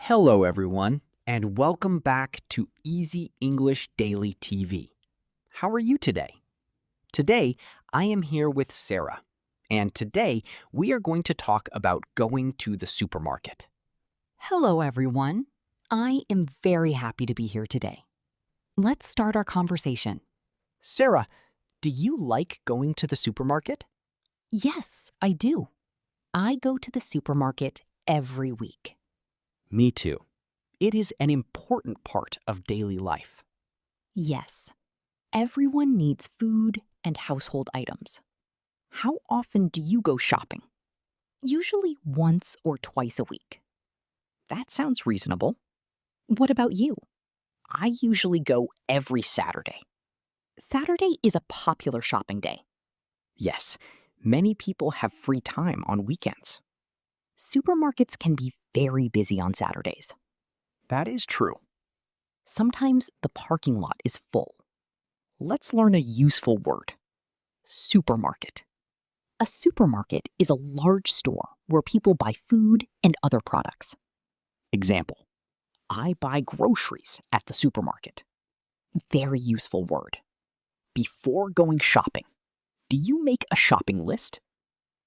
Hello, everyone, and welcome back to Easy English Daily TV. How are you today? Today, I am here with Sarah, and today we are going to talk about going to the supermarket. Hello, everyone. I am very happy to be here today. Let's start our conversation. Sarah, do you like going to the supermarket? Yes, I do. I go to the supermarket every week. Me too. It is an important part of daily life. Yes, everyone needs food and household items. How often do you go shopping? Usually once or twice a week. That sounds reasonable. What about you? I usually go every Saturday. Saturday is a popular shopping day. Yes, many people have free time on weekends. Supermarkets can be very busy on Saturdays. That is true. Sometimes the parking lot is full. Let's learn a useful word. Supermarket. A supermarket is a large store where people buy food and other products. Example. I buy groceries at the supermarket. Very useful word. Before going shopping, do you make a shopping list?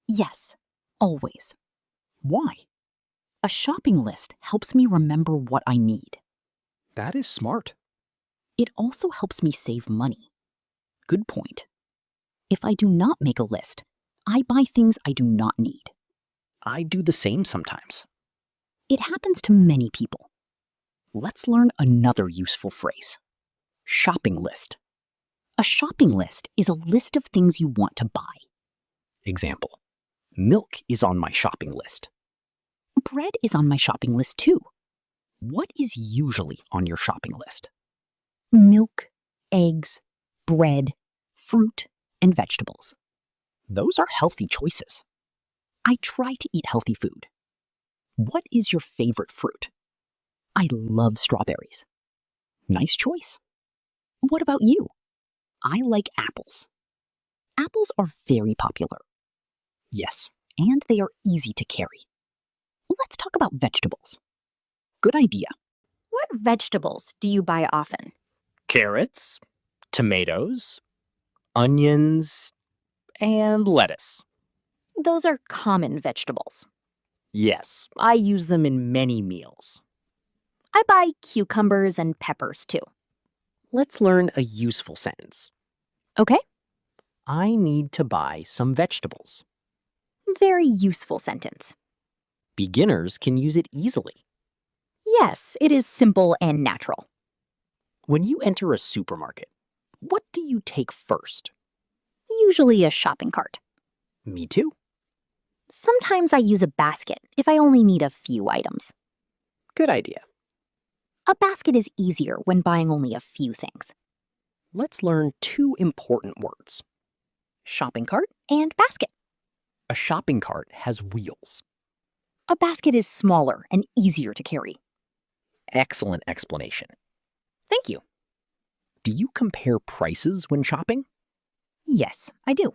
Yes, always. Why? A shopping list helps me remember what I need. That is smart. It also helps me save money. Good point. If I do not make a list, I buy things I do not need. I do the same sometimes. It happens to many people. Let's learn another useful phrase. Shopping list. A shopping list is a list of things you want to buy. Example. Milk is on my shopping list. Bread is on my shopping list too. What is usually on your shopping list? Milk, eggs, bread, fruit, and vegetables. Those are healthy choices. I try to eat healthy food. What is your favorite fruit? I love strawberries. Nice choice. What about you? I like apples. Apples are very popular. Yes. And they are easy to carry. Let's talk about vegetables. Good idea. What vegetables do you buy often? Carrots, tomatoes, onions, and lettuce. Those are common vegetables. Yes, I use them in many meals. I buy cucumbers and peppers too. Let's learn a useful sentence. Okay? I need to buy some vegetables. Very useful sentence. Beginners can use it easily. Yes, it is simple and natural. When you enter a supermarket, what do you take first? Usually a shopping cart. Me too. Sometimes I use a basket if I only need a few items. Good idea. A basket is easier when buying only a few things. Let's learn two important words. Shopping cart. And basket. A shopping cart has wheels. A basket is smaller and easier to carry. Excellent explanation. Thank you. Do you compare prices when shopping? Yes, I do.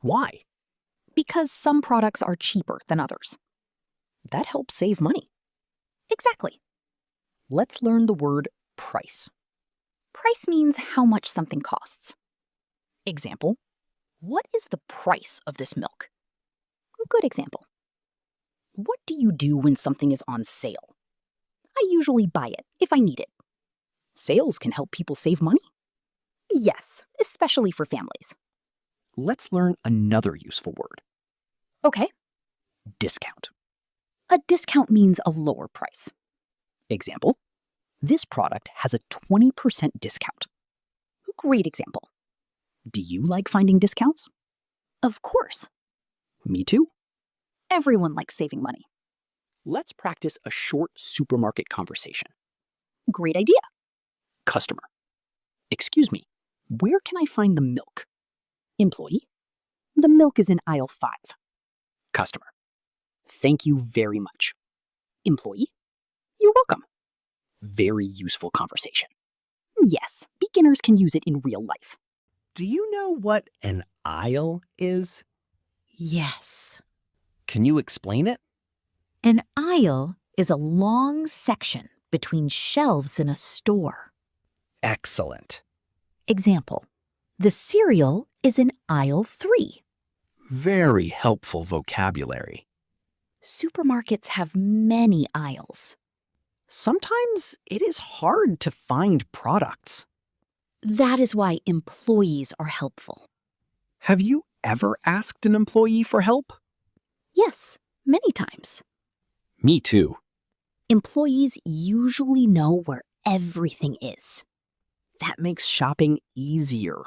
Why? Because some products are cheaper than others. That helps save money. Exactly. Let's learn the word price. Price means how much something costs. Example. What is the price of this milk? Good example. What do you do when something is on sale? I usually buy it if I need it. Sales can help people save money. Yes, especially for families. Let's learn another useful word. Okay. Discount. A discount means a lower price. Example. This product has a 20% discount. Great example. Do you like finding discounts? Of course. Me too. Everyone likes saving money. Let's practice a short supermarket conversation. Great idea. Customer. Excuse me, where can I find the milk? Employee. The milk is in aisle 5. Customer. Thank you very much. Employee. You're welcome. Very useful conversation. Yes, beginners can use it in real life. Do you know what an aisle is? Yes. Can you explain it? An aisle is a long section between shelves in a store. Excellent. Example, the cereal is in aisle 3. Very helpful vocabulary. Supermarkets have many aisles. Sometimes it is hard to find products. That is why employees are helpful. Have you ever asked an employee for help? Yes, many times. Me too. Employees usually know where everything is. That makes shopping easier.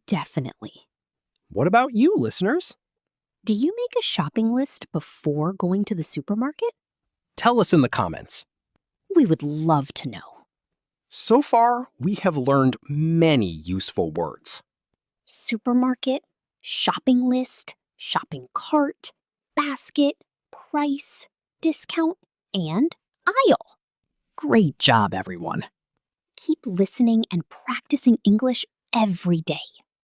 Definitely. What about you, listeners? Do you make a shopping list before going to the supermarket? Tell us in the comments. We would love to know. So far, we have learned many useful words. Supermarket, shopping list, shopping cart, basket, price, discount, and aisle. Great job, everyone. Keep listening and practicing English every day.